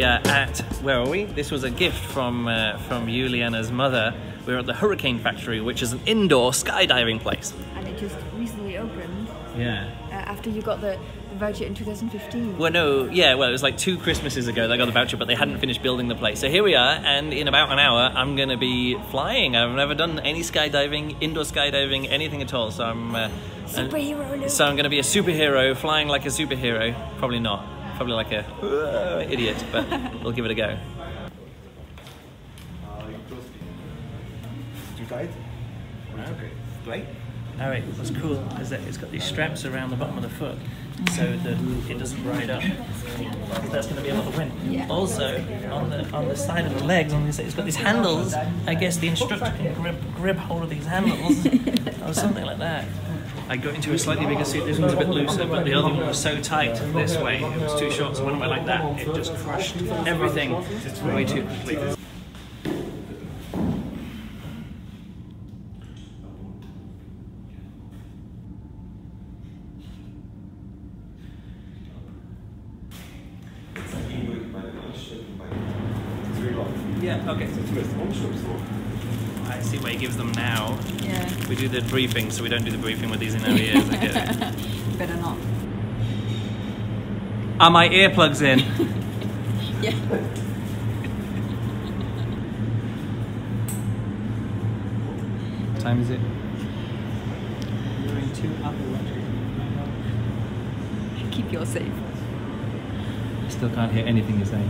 we are at, where are we? This was a gift from Juliana's mother. We're at the Hurricane Factory, which is an indoor skydiving place. And it just recently opened. Yeah. After you got the voucher in 2015. Well, no, yeah, well, it was like 2 Christmases ago that I got the voucher, but they hadn't finished building the place. So here we are, and in about an hour, I'm going to be flying. I've never done any skydiving, indoor skydiving, anything at all. So I'm... superhero, Luke. So I'm going to be a superhero, flying like a superhero. Probably not. Probably like a idiot, but we'll give it a go. Too tight? Okay. Great. All right, what's cool is that it's got these straps around the bottom of the foot so that it doesn't ride up. That's going to be a lot of wind. Yeah. Also, on the side of the legs, on this, it's got these handles. I guess the instructor can grab hold of these handles or something like that. I got into a slightly bigger suit. This one's a bit looser, but the other one was so tight this way. It was too short, so when I went like that, it just crushed everything way too quickly. Yeah, okay. I see what he gives them now. Yeah. We do the briefing, so we don't do the briefing with these in our ears. I get it. Better not. Are my earplugs in? Yeah. What time is it? You're in 2 Apple Watches. Keep yours safe. I still can't hear anything you're saying.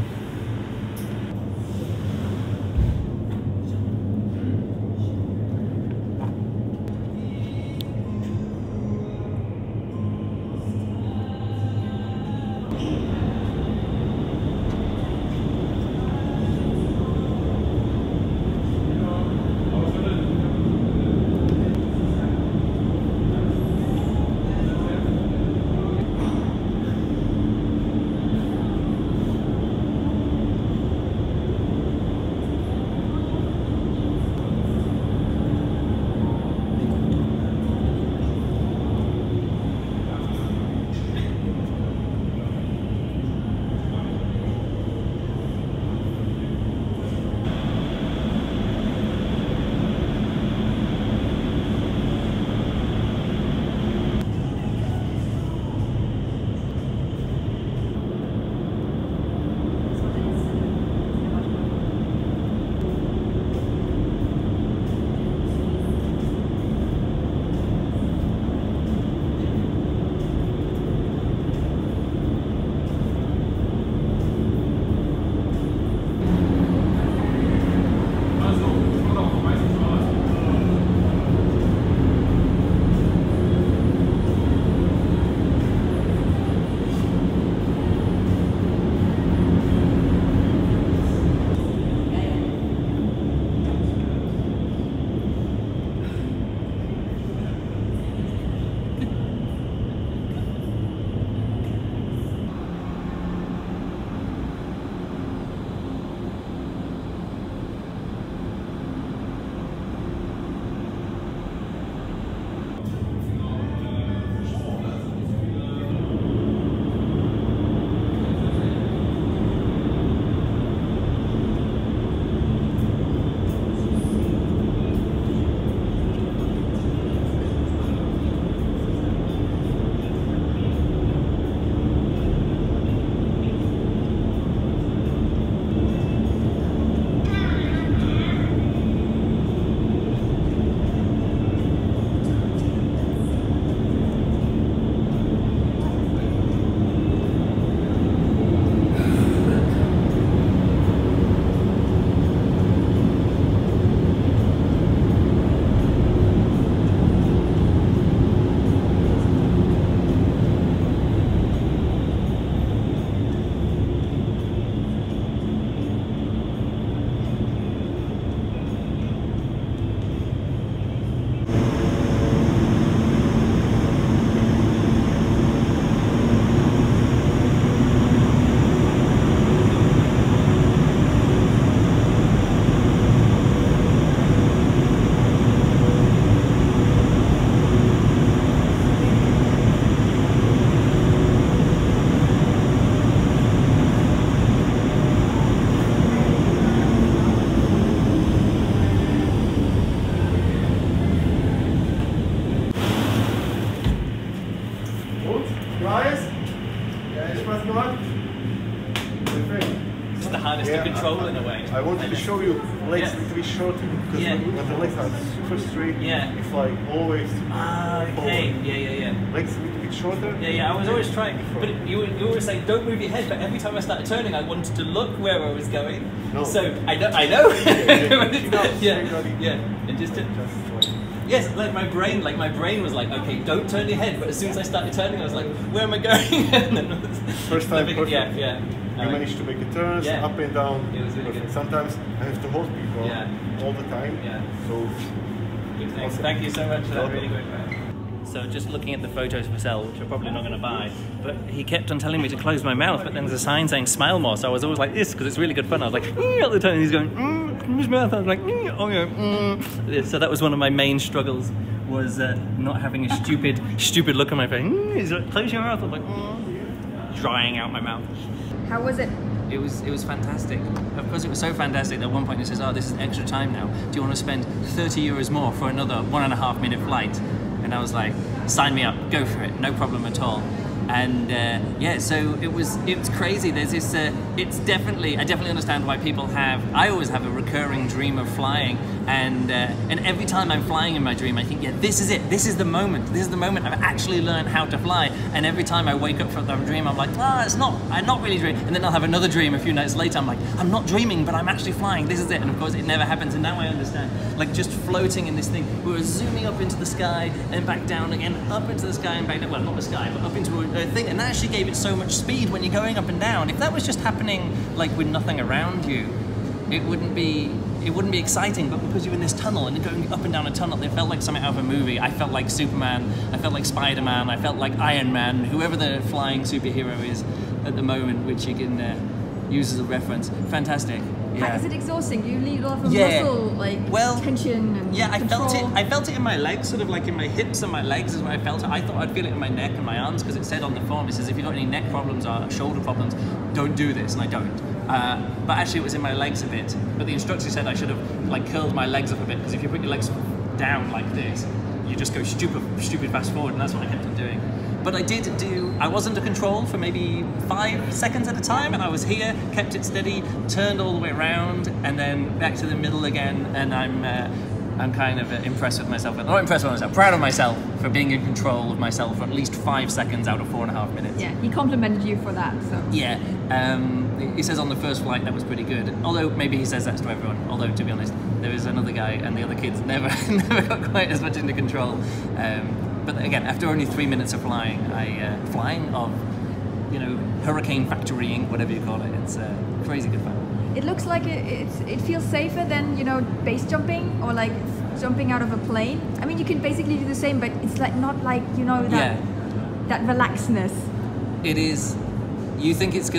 Rise. Yeah, just press the button. It's the hardest to control in a way. I wanted to show you legs need to be shorter because when the legs are super straight, you fly always. Okay. Forward. Yeah. Legs need to be shorter. Yeah. I was always trying, but you always say don't move your head. But every time I started turning, I wanted to look where I was going. No. So I know. Yeah. It just yes, like my brain was like, okay, don't turn your head. But as soon as I started turning, I was like, where am I going? First time, perfect. Yeah. You managed to make a turn up and down. It was really good. Sometimes I have to hold people all the time. Yeah. So awesome. Thank you so much for that. Really great. So just looking at the photos for sale, which I'm probably not going to buy, but he kept on telling me to close my mouth, but then there's a sign saying smile more, so I was always like this, because it's really good fun. I was like, all the time, and he's going, close my mouth. I was like, oh yeah, So that was one of my main struggles, was not having a stupid look on my face. He's like, close your mouth. I'm like, drying out my mouth. How was it? It was fantastic. Of course, it was so fantastic that at one point he says, oh, this is extra time now. Do you want to spend 30 euros more for another 1.5 minute flight? And I was like, sign me up, go for it, no problem at all. And so it was crazy. There's this, I definitely understand why people I always have a recurring dream of flying, and every time I'm flying in my dream, I think, this is it, this is the moment I've actually learned how to fly. And every time I wake up from that dream, I'm like, I'm not really dreaming. And then I'll have another dream a few nights later, I'm like, I'm not dreaming, but I'm actually flying, this is it. And of course it never happens, and now I understand. Like just floating in this thing, we were zooming up into the sky and back down again, up into the sky and back down, well, not the sky, but up into a thing, and that actually gave it so much speed when you're going up and down. If that was just happening like with nothing around you, it wouldn't be exciting. But because you're in this tunnel and you're going up and down a tunnel, it felt like something out of a movie. I felt like Superman, I felt like Spider-Man, I felt like Iron Man, whoever the flying superhero is at the moment, which you can use as a reference. Fantastic. Yeah. Is it exhausting? You need a lot of muscle, tension and control. I felt it in my legs, sort of like in my hips and my legs is where I felt it. I thought I'd feel it in my neck and my arms, because it said on the form, it says if you've got any neck problems or shoulder problems, don't do this, and I don't. But actually it was in my legs a bit. But the instructor said I should have curled my legs up a bit, because if you put your legs down like this, you just go stupid fast forward, and that's what I kept on doing. But I was under control for maybe 5 seconds at a time, and I was here, kept it steady, turned all the way around, and then back to the middle again, and I'm kind of impressed with myself. Not impressed with myself, proud of myself for being in control of myself for at least 5 seconds out of 4.5 minutes. Yeah, he complimented you for that, so. Yeah, he says on the first flight that was pretty good, although maybe he says that to everyone, although to be honest, there was another guy and the other kids never got quite as much into control. But again, after only 3 minutes of flying, hurricane factorying, whatever you call it, it's crazy good fun. It looks like it feels safer than, base jumping or like jumping out of a plane. I mean, you can basically do the same, but it's like not like, that relaxedness. It is. You think it's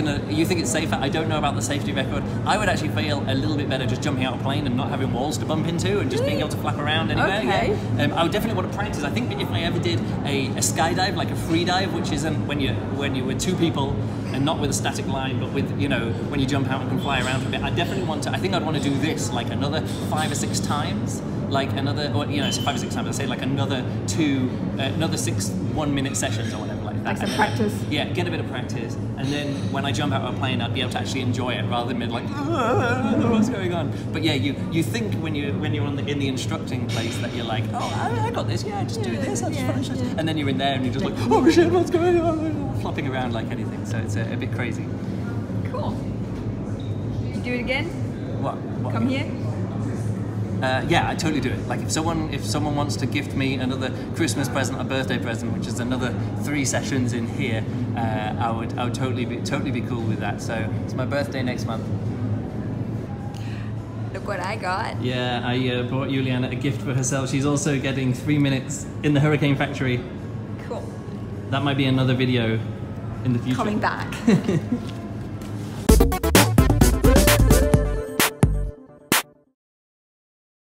safer? I don't know about the safety record. I would actually feel a little bit better just jumping out of a plane and not having walls to bump into and just being able to flap around anywhere. Okay. Yeah. I would definitely want to practice. I think if I ever did a skydive, like a free dive, which isn't when you're with two people and not with a static line, but with when you jump out and can fly around for a bit, I definitely want to. I think I'd want to do this like another 5 or 6 times. Like another, or 5 or 6 times. I'd say like another 6 1-minute sessions or whatever like that. Like some practice. Yeah, get a bit of practice, and then when I jump out of a plane, I'd be able to actually enjoy it rather than be like, what's going on? But yeah, you think when you're in the instructing place that you're like, I got this. Yeah, just do this. I'll just finish this. And then you're in there and you're just like, oh shit, what's going on? Flopping around like anything. So it's a bit crazy. Cool. You do it again? What? Come here. Yeah, I'd totally do it. Like if someone wants to gift me another Christmas present or birthday present, which is another 3 sessions in here, I would totally be cool with that. So it's my birthday next month. Look what I got. Yeah, I bought Juliana a gift for herself. She's also getting 3 minutes in the Hurricane Factory. Cool. That might be another video in the future. Coming back.